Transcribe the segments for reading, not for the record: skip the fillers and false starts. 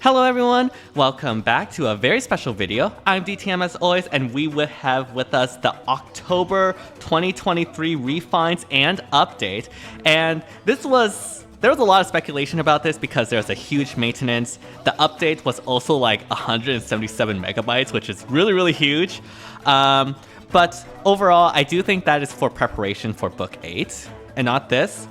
Hello everyone, welcome back to a very special video. I'm DTM as always, and we will have with us the October 2023 refines and update. And there was a lot of speculation about this because there's a huge maintenance. The update was also like 177 megabytes, which is really huge. But overall, I do think that is for preparation for Book 8 and not this.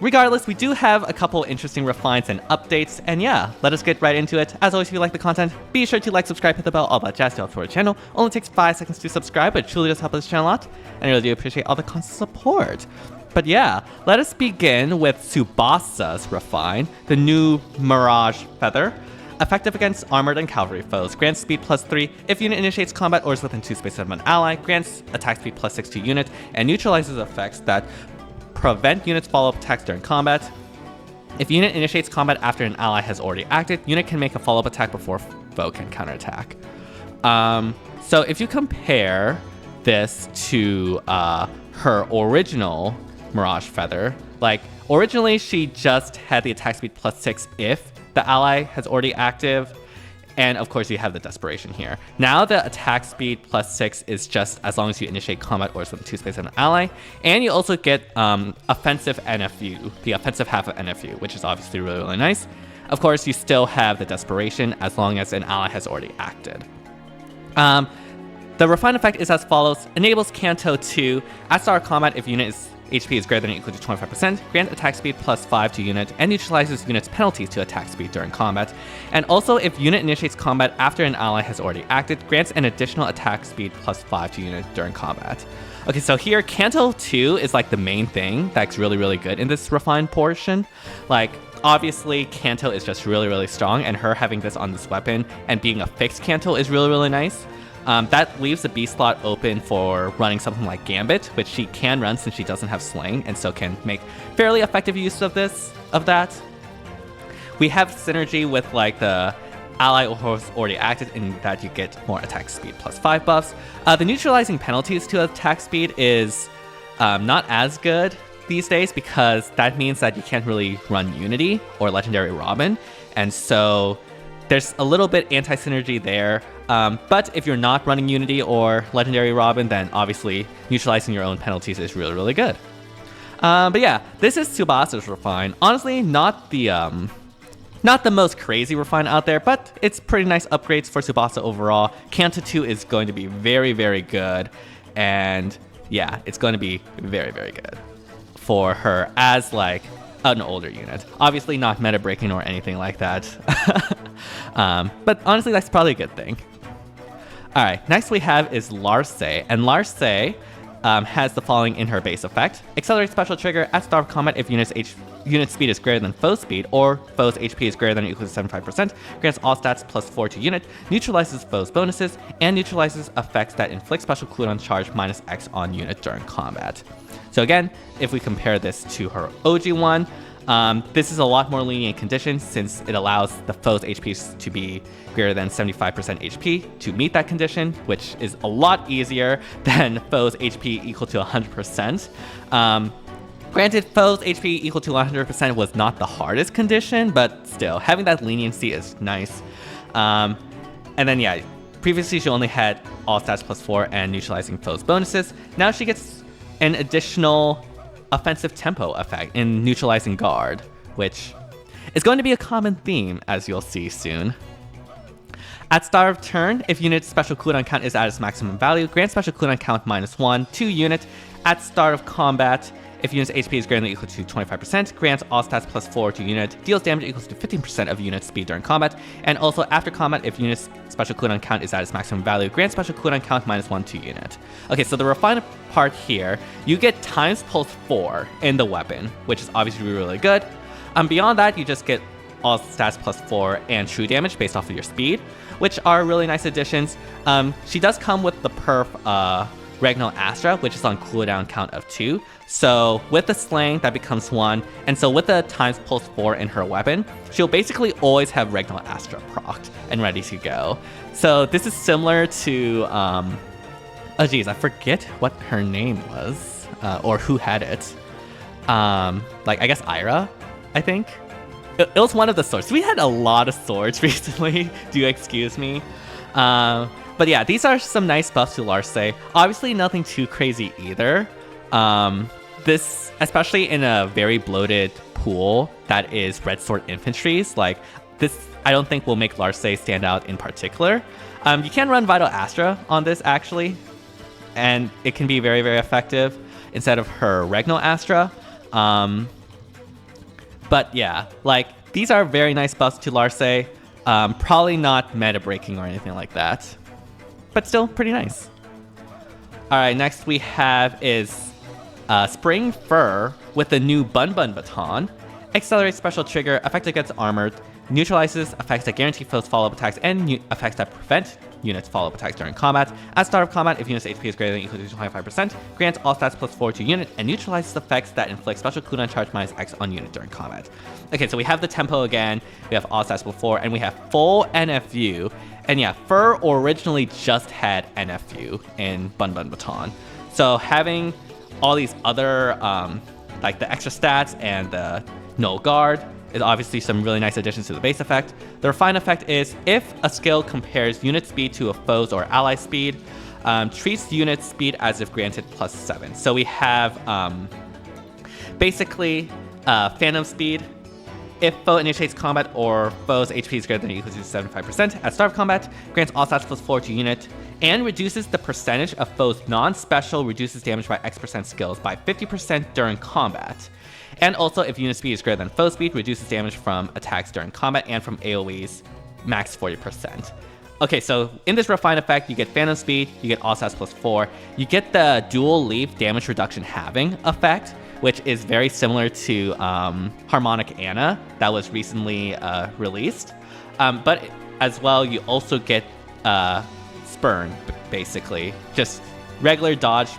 Regardless, we do have a couple interesting refines and updates, and yeah, let us get right into it. As always, if you like the content, be sure to like, subscribe, hit the bell, all that jazz to help our channel. Only takes 5 seconds to subscribe, but it truly does help this channel a lot, and I really do appreciate all the constant support. But yeah, let us begin with Tsubasa's Refine, the new Mirage Feather. Effective against armored and cavalry foes. Grants speed +3 if unit initiates combat or is within 2 spaces of an ally. Grants attack speed +6 to unit, and neutralizes effects that prevent units follow-up attacks during combat. If unit initiates combat after an ally has already acted, unit can make a follow-up attack before foe can counterattack. So if you compare this to her original Mirage Feather, like originally she just had the attack speed +6 if the ally has already active, and of course you have the desperation here. Now the attack speed +6 is just as long as you initiate combat or is within 2 spaces of an ally, and you also get offensive NFU, the offensive half of NFU, which is obviously really nice. Of course, you still have the desperation as long as an ally has already acted. The refine effect is as follows: enables CANTO 2 at start of combat if unit HP is greater than or equal to 25%, grant attack speed +5 to unit, and neutralizes unit's penalties to attack speed during combat. And also, if unit initiates combat after an ally has already acted, grants an additional attack speed +5 to unit during combat. Okay, so here, CANTO 2 is like the main thing that's really good in this refined portion. Like, obviously, CANTO is just really strong, and her having this on this weapon and being a fixed CANTO is really nice. That leaves the B slot open for running something like Gambit, which she can run since she doesn't have Sling, and so can make fairly effective use of that. We have synergy with like the ally who's already acted in that you get more attack speed +5 buffs. The neutralizing penalties to attack speed is not as good these days because that means that you can't really run Unity or Legendary Robin, and so there's a little bit anti-synergy there. But if you're not running Unity or Legendary Robin, then obviously neutralizing your own penalties is really good. But yeah, this is Tsubasa's Refine. Honestly, not the most crazy refine out there, but it's pretty nice upgrades for Tsubasa overall. CANTO 2 is going to be very good, and yeah, it's going to be very good for her as like an older unit. Obviously not meta breaking or anything like that. But honestly, that's probably a good thing. Alright, next we have is Larcei, and Larcei has the following in her base effect. Accelerate special trigger at start of combat if unit speed is greater than foe speed, or foe's HP is greater than or equal to 75%, grants all stats +4 to unit, neutralizes foe's bonuses, and neutralizes effects that inflict special cooldown charge -X on unit during combat. So again, if we compare this to her OG one, this is a lot more lenient condition since it allows the foe's HP to be greater than 75% HP to meet that condition, which is a lot easier than foe's HP equal to 100%. Granted, foe's HP equal to 100% was not the hardest condition, but still, having that leniency is nice. And then yeah, previously she only had all stats +4 and neutralizing foe's bonuses. Now she gets an additional offensive tempo effect in neutralizing guard, which is going to be a common theme, as you'll see soon. At start of turn, if unit's special cooldown count is at its maximum value, grant special cooldown count -1 to unit. At start of combat, if unit's HP is greater than or equal to 25%, grants all stats +4 to unit, deals damage equals to 15% of unit's speed during combat, and also after combat, if unit's special cooldown count is at its maximum value, grant special cooldown count -1 to unit. Okay, so the refined part here, you get times +4 in the weapon, which is obviously really good. Beyond that, you just get all stats +4 and true damage based off of your speed, which are really nice additions. She does come with the perf Regnal Astra, which is on cooldown count of 2. So with the slang, that becomes 1. And so with the times +4 in her weapon, she'll basically always have Regnal Astra procced and ready to go. So this is similar to, oh geez, I forget what her name was, or who had it. Like, I guess Ira, I think. it was one of the swords. We had a lot of swords recently. Do you excuse me? But yeah, these are some nice buffs to Larcei. Obviously, nothing too crazy either. This, especially in a very bloated pool that is Red Sword infantries, like this, I don't think will make Larcei stand out in particular. You can run Vital Astra on this actually, and it can be very, very effective instead of her Regno Astra. But yeah, like these are very nice buffs to Larcei. Probably not meta breaking or anything like that, but still pretty nice. All right, next we have is Spring Fir with the new Bun Baton. Accelerates special trigger, effect against armored, neutralizes effects that guarantee foes follow-up attacks and effects that prevent units follow-up attacks during combat. At start of combat, if unit's HP is greater than or equal to 25%, grants all stats +4 to unit and neutralizes effects that inflict special cooldown charge -X on unit during combat. Okay, so we have the tempo again, we have all stats +4, and we have full NFU. And yeah, Fir originally just had NFU in Bun Baton. So having all these other, like the extra stats and the no guard is obviously some really nice additions to the base effect. The Refine effect is if a skill compares unit speed to a foe's or ally speed, treats unit speed as if granted +7. So we have basically Phantom speed. If foe initiates combat or foe's HP is greater than or equal to 75% at start of combat, grants all stats +4 to unit, and reduces the percentage of foe's non-special reduces damage by X% skills by 50% during combat. And also, if unit speed is greater than foe speed, reduces damage from attacks during combat and from AoEs max 40%. Okay, so in this Refine effect, you get Phantom speed, you get all stats +4, you get the dual leaf damage reduction halving effect, which is very similar to Harmonic Anna that was recently released. But as well, you also get Spurn, basically. Just regular dodge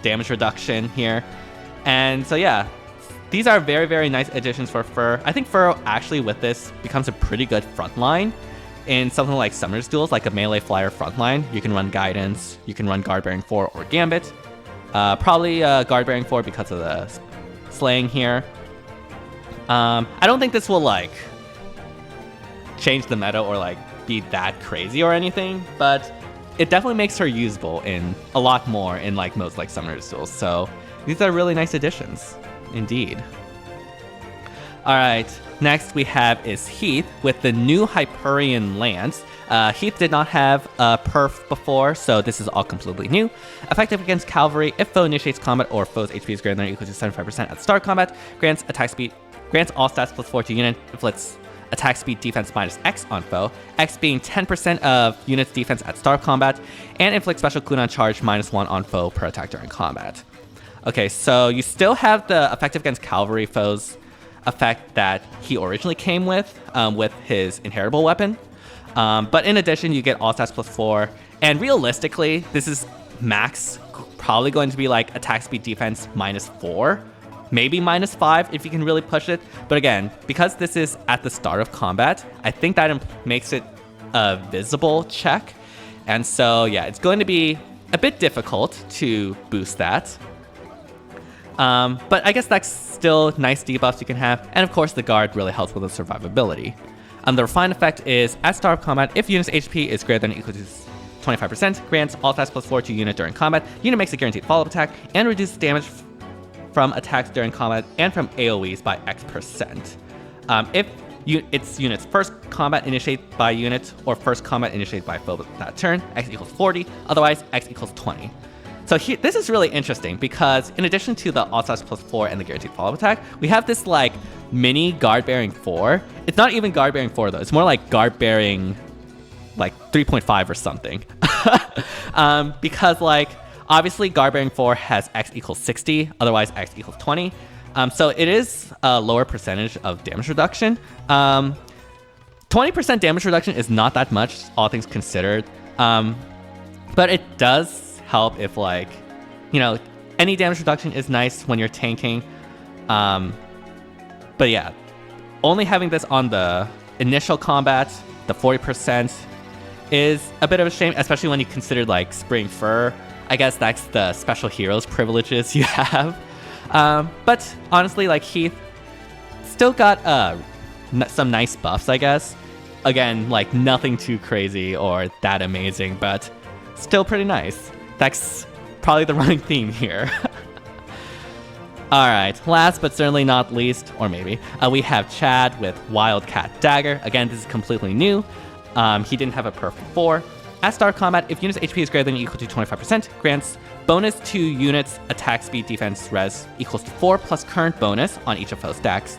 damage reduction here. And so yeah, these are very, very nice additions for Fir. I think Fir actually with this becomes a pretty good frontline in something like Summoner's Duels, like a melee flyer frontline. You can run Guidance, you can run Guard Bearing 4 or Gambit. Probably Guard Bearing 4 because of the slaying here. I don't think this will like change the meta or like be that crazy or anything, but it definitely makes her usable in a lot more in like modes like Summoner's Duels. So these are really nice additions, indeed. All right, next we have is Heath with the new Hyperion Lance. Heath did not have perf before, so this is all completely new. Effective against cavalry if foe initiates combat or foe's HP is greater than or equal to 75% at start combat. Grants attack speed, grants all stats +4 to unit, inflicts attack speed defense -X on foe, X being 10% of unit's defense at start combat, and inflicts special cooldown charge -1 on foe per attack during combat. Okay, so you still have the effective against cavalry foes effect that he originally came with his inheritable weapon. But in addition, you get all stats +4. And realistically, this is max probably going to be like attack speed defense -4. Maybe -5 if you can really push it. But again, because this is at the start of combat, I think that makes it a visible check. And so yeah, it's going to be a bit difficult to boost that. But I guess that's still nice debuffs you can have. And of course, the guard really helps with the survivability. The Refine effect is, at start of combat, if unit's HP is greater than or equal to 25%, grants all stats +4 to unit during combat. Unit makes a guaranteed follow-up attack and reduces damage from attacks during combat and from AoEs by X%. If it's unit's first combat initiated by unit or first combat initiated by foe that turn, X equals 40, otherwise X equals 20. So this is really interesting because in addition to the all stats +4 and the guaranteed follow-up attack, we have this like mini Guard Bearing 4. It's not even Guard Bearing 4 though, it's more like Guard Bearing like 3.5 or something. Because like obviously Guard Bearing 4 has X equals 60, otherwise X equals 20. So it is a lower percentage of damage reduction. 20% damage reduction is not that much, all things considered. But it does help if like, you know, any damage reduction is nice when you're tanking. But yeah, only having this on the initial combat, the 40%, is a bit of a shame, especially when you consider like Spring Fir. I guess that's the special heroes privileges you have. But honestly, like Heath still got a some nice buffs, I guess. Again, like nothing too crazy or that amazing, but still pretty nice. That's probably the running theme here. Alright, last but certainly not least, or maybe, we have Chad with Wildcat Dagger. Again, this is completely new. He didn't have a perf before. At start combat, if unit's HP is greater than or equal to 25%, grants bonus to units attack speed defense res equals to 4 plus current bonus on each of foes stacks.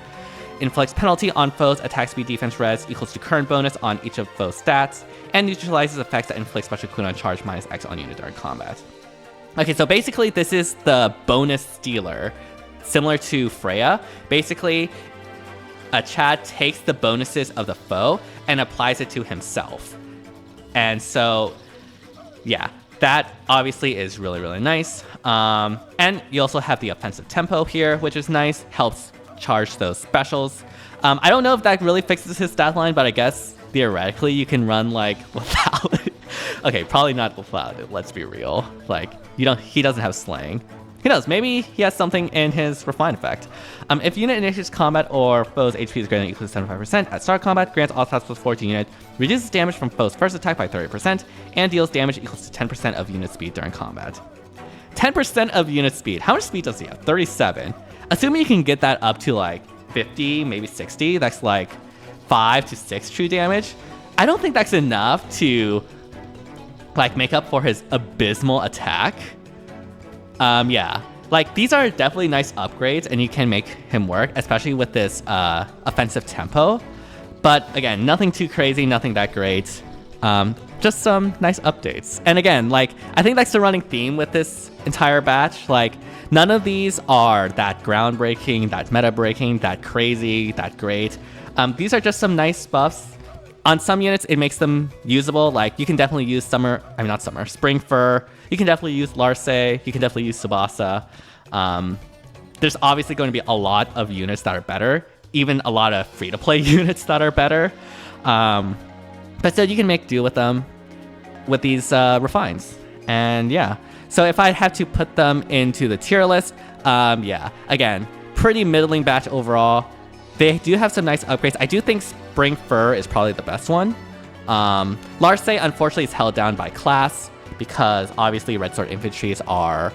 Inflicts penalty on foes attack speed defense res equals to current bonus on each of foes stats, and neutralizes effects that inflict special cooldown charge minus X on unit during combat. Okay, so basically this is the bonus stealer, similar to Freya. Basically, Chad takes the bonuses of the foe and applies it to himself. And so, yeah, that obviously is really, really nice. And you also have the offensive tempo here, which is nice, helps charge those specials. I don't know if that really fixes his stat line, but I guess theoretically you can run like without it. Okay, probably not without it, let's be real. Like, he doesn't have slaying. Who knows, maybe he has something in his Refine effect. If unit initiates combat or foe's HP is greater than or equal to 75%, at start combat, grants all stats plus 4 to unit, reduces damage from foe's first attack by 30%, and deals damage equals to 10% of unit speed during combat. 10% of unit speed. How much speed does he have? 37. Assuming you can get that up to like 50, maybe 60, that's like 5 to 6 true damage. I don't think that's enough to like make up for his abysmal attack. Yeah, like these are definitely nice upgrades and you can make him work, especially with this offensive tempo. But again, nothing too crazy, nothing that great. Just some nice updates. And again, like I think that's the running theme with this entire batch. Like none of these are that groundbreaking, that meta breaking, that crazy, that great. These are just some nice buffs. On some units, it makes them usable. Like you can definitely use Spring Fir. You can definitely use Larcei. You can definitely use Tsubasa. There's obviously going to be a lot of units that are better. Even a lot of free-to-play units that are better. But still, you can make do with them with these refines. And yeah. So if I have to put them into the tier list, yeah. Again, pretty middling batch overall. They do have some nice upgrades. I do think Spring Fir is probably the best one. Larcei, unfortunately, is held down by class because obviously Red Sword Infantries are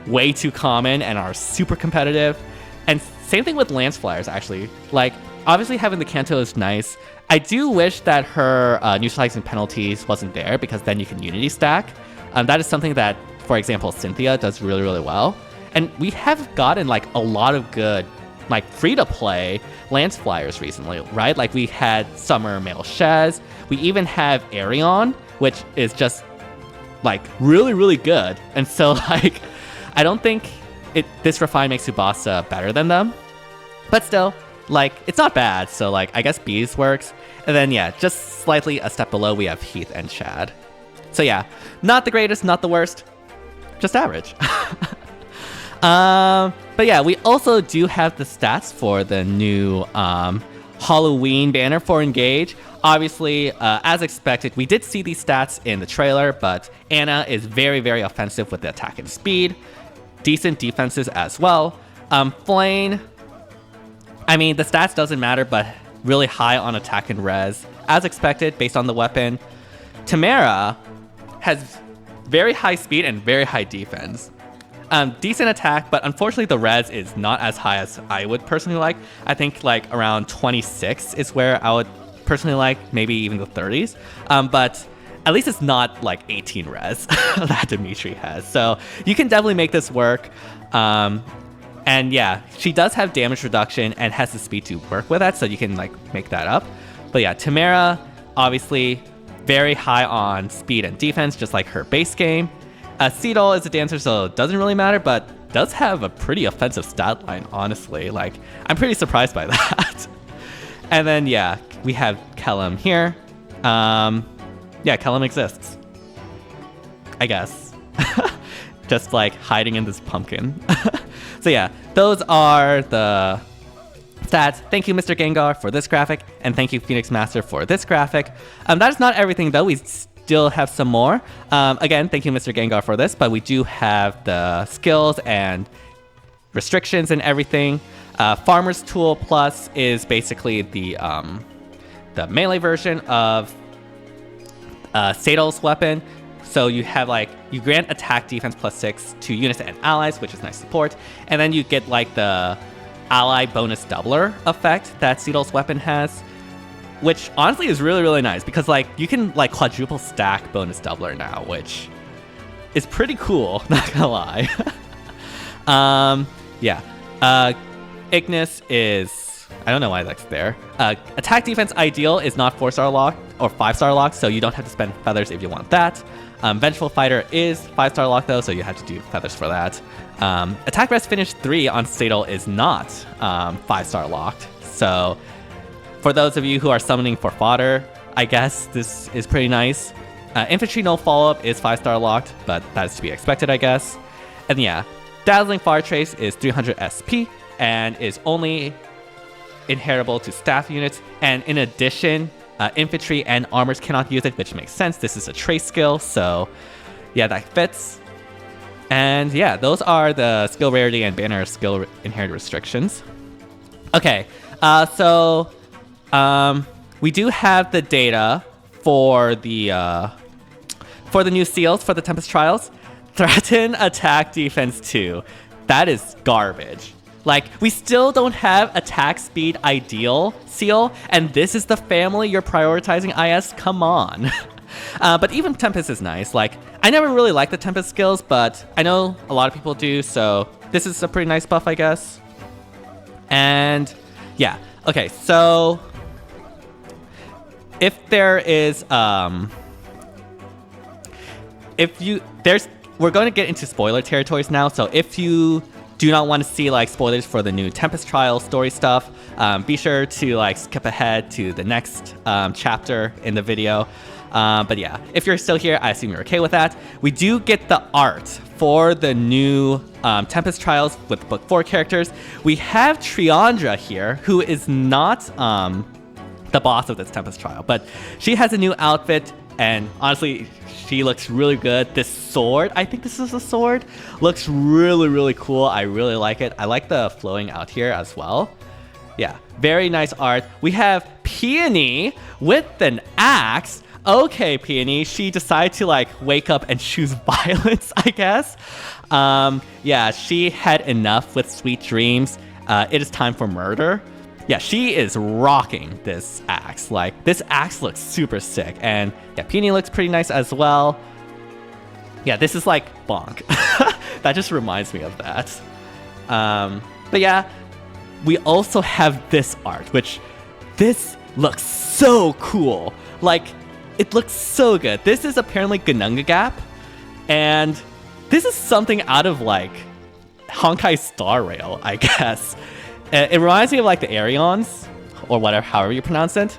way too common and are super competitive. And same thing with Lance Flyers, actually. Like, obviously having the CANTO is nice. I do wish that her neutralizing penalties wasn't there because then you can unity stack. That is something that, for example, Cynthia does really, really well. And we have gotten like a lot of good like free-to-play Lance Flyers recently, right? Like we had Summer Male Shez. We even have Arion, which is just like really, really good. And so like, I don't think this Refine makes Tsubasa better than them, but still, like it's not bad. So like, I guess Bees works. And then yeah, just slightly a step below, we have Heath and Chad. So yeah, not the greatest, not the worst, just average. But yeah, we also do have the stats for the new Halloween banner for Engage. Obviously, as expected, we did see these stats in the trailer, but Anna is very, very offensive with the attack and speed. Decent defenses as well. Flane, I mean, the stats doesn't matter, but really high on attack and res, as expected, based on the weapon. Tamara has very high speed and very high defense. Decent attack, but unfortunately the res is not as high as I would personally like. I think like around 26 is where I would personally like, maybe even the 30s. But at least it's not like 18 res that Dimitri has. So you can definitely make this work. And yeah, she does have damage reduction and has the speed to work with that, so you can like make that up. But yeah, Tamara, obviously very high on speed and defense, just like her base game. Seedol is a dancer, so it doesn't really matter, but does have a pretty offensive stat line, honestly. Like, I'm pretty surprised by that. And then, yeah, we have Kellum here. Yeah, Kellum exists. I guess. Just, like, hiding in this pumpkin. So, yeah, those are the stats. Thank you, Mr. Gengar, for this graphic, and thank you, Phoenix Master, for this graphic. That is not everything, though. We still have some more. Again, thank you, Mr. Gengar, for this, but we do have the skills and restrictions and everything. Farmer's Tool Plus is basically the melee version of Sadol's weapon. So you have like, you grant attack defense +6 to units and allies, which is nice support. And then you get like the ally bonus doubler effect that Sadol's weapon has, which honestly is really, really nice because like you can like quadruple stack bonus doubler now, which is pretty cool, not gonna lie. Yeah. Ignis is, I don't know why that's there. Attack defense ideal is not 4-star locked or 5-star locked, so you don't have to spend feathers if you want that. Vengeful Fighter is 5-star locked though, so you have to do feathers for that. Attack Rest Finish 3 on Sadol is not 5-star locked, so for those of you who are summoning for fodder, I guess this is pretty nice. Infantry No Follow-Up is 5-star locked, but that is to be expected, I guess. And yeah, Dazzling Fire Trace is 300 SP and is only inheritable to staff units. And in addition, infantry and armors cannot use it, which makes sense. This is a trace skill, so yeah, that fits. And yeah, those are the skill rarity and banner skill inherited restrictions. Okay, so we do have the data for the new seals for the Tempest Trials. Threaten, attack, defense 2. That is garbage. Like, we still don't have attack speed ideal seal, and this is the family you're prioritizing, IS? Come on. But even Tempest is nice. Like, I never really liked the Tempest skills, but I know a lot of people do, so this is a pretty nice buff, I guess. And yeah, okay, so if there is, we're going to get into spoiler territories now, so if you do not want to see like spoilers for the new Tempest Trial story stuff, be sure to like skip ahead to the next chapter in the video. But yeah, if you're still here, I assume you're okay with that. We do get the art for the new Tempest Trials with Book 4 characters. We have Triandra here, who is not the boss of this Tempest Trial, but she has a new outfit, and honestly, she looks really good. This sword, I think this is a sword, looks really, really cool. I really like it. I like the flowing out here as well. Yeah, very nice art. We have Peony with an axe. Okay, Peony, she decided to like wake up and choose violence, I guess. Yeah, she had enough with sweet dreams. It is time for murder. Yeah, she is rocking this axe. Like, this axe looks super sick. And yeah, Peony looks pretty nice as well. Yeah, this is like bonk. That just reminds me of that. But yeah, we also have this art, which this looks so cool. Like, it looks so good. This is apparently Ganunga Gap, and this is something out of like Honkai Star Rail, I guess. It reminds me of like the Arions, or whatever, however you pronounce it.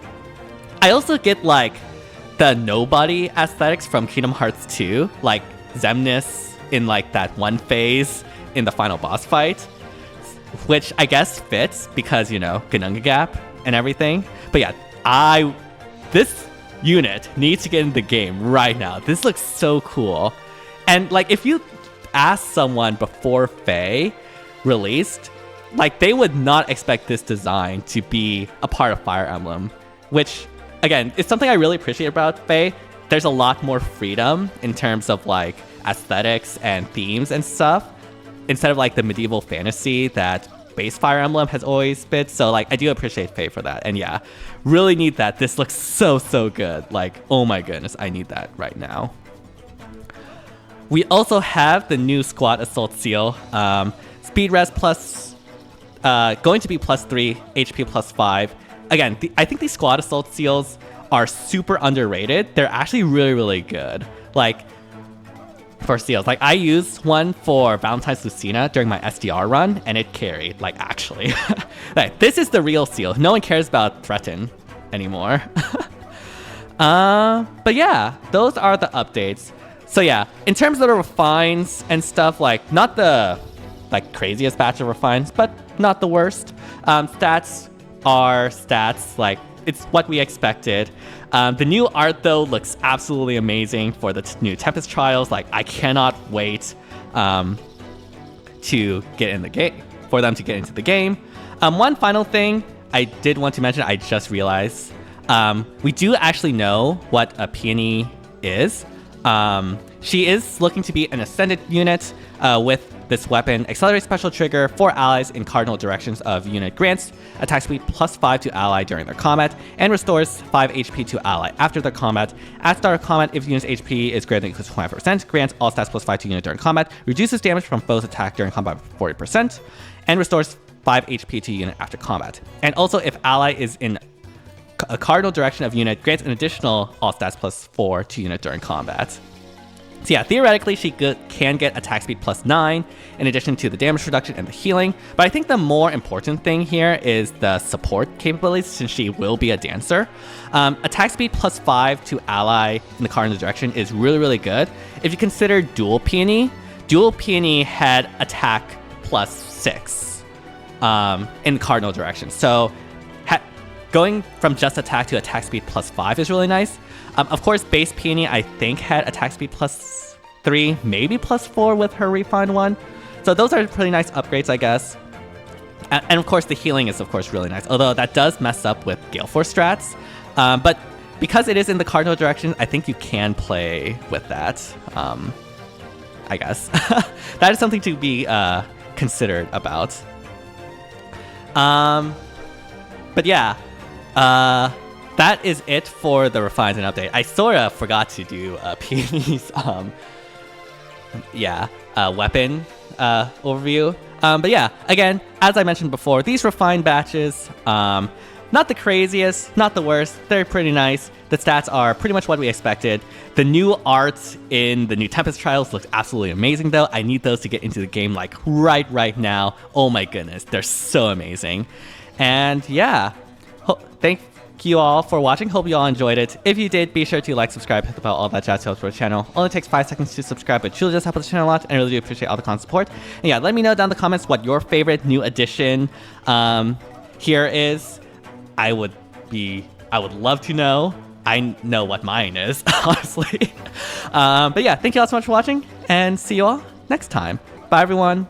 I also get like the nobody aesthetics from Kingdom Hearts 2, like Xemnas in like that one phase in the final boss fight, which I guess fits because, you know, Ganunga Gap and everything. But yeah, this unit needs to get in the game right now. This looks so cool. And like, if you ask someone before FEH released, like, they would not expect this design to be a part of Fire Emblem, which, again, is something I really appreciate about FEH. There's a lot more freedom in terms of like aesthetics and themes and stuff, instead of like the medieval fantasy that base Fire Emblem has always been. So like, I do appreciate FEH for that. And yeah, really need that. This looks so, so good. Like, oh my goodness, I need that right now. We also have the new Squad Assault Seal. Speed Res plus, going to be +3, HP +5. Again, I think these Squad Assault Seals are super underrated. They're actually really, really good. Like, for seals. Like, I used one for Valentine's Lucina during my SDR run, and it carried, like, actually. Like, this is the real seal. No one cares about Threaten anymore. But yeah, those are the updates. So yeah, in terms of the refines and stuff, like, not the like craziest batch of refines, but not the worst. Stats are stats, like, it's what we expected. The new art, though, looks absolutely amazing for the new Tempest Trials. Like, I cannot wait to get in the game, for them to get into the game. One final thing I did want to mention, I just realized. We do actually know what a peony is. She is looking to be an ascended unit with this weapon. Accelerates special trigger for allies in cardinal directions of unit, grants attack speed +5 to ally during their combat, and restores 5 HP to ally after their combat. At start of combat, if unit's HP is greater than or equal to 25%, grants all stats +5 to unit during combat, reduces damage from foes attack during combat by 40%, and restores 5 HP to unit after combat. And also, if ally is in a cardinal direction of unit, grants an additional all stats +4 to unit during combat. So yeah, theoretically, she can get attack speed +9 in addition to the damage reduction and the healing. But I think the more important thing here is the support capabilities, since she will be a dancer. Attack speed +5 to ally in the cardinal direction is really, really good. If you consider dual peony had attack +6 in cardinal direction. So going from just attack to attack speed +5 is really nice. Of course, base peony, I think, had attack speed +3, maybe +4 with her refined one. So those are pretty nice upgrades, I guess. And of course, the healing is, of course, really nice. Although that does mess up with Gale Force strats. But because it is in the cardinal direction, I think you can play with that, I guess. That is something to be considered about. But yeah. That is it for the refines and update. I sort of forgot to do Peony's weapon overview. But yeah, again, as I mentioned before, these refined batches, not the craziest, not the worst. They're pretty nice. The stats are pretty much what we expected. The new art in the new Tempest Trials looks absolutely amazing, though. I need those to get into the game like right now. Oh my goodness, they're so amazing. And yeah, thank you all for watching. Hope you all enjoyed it. If you did, be sure to like, subscribe, hit the bell, all that jazz to help support the channel. Only takes 5 seconds to subscribe, but truly does help the channel a lot, and I really do appreciate all the constant support. And yeah, let me know down in the comments what your favorite new addition here is. I would love to know. I know what mine is, honestly. But yeah, thank you all so much for watching, and see you all next time. Bye, everyone.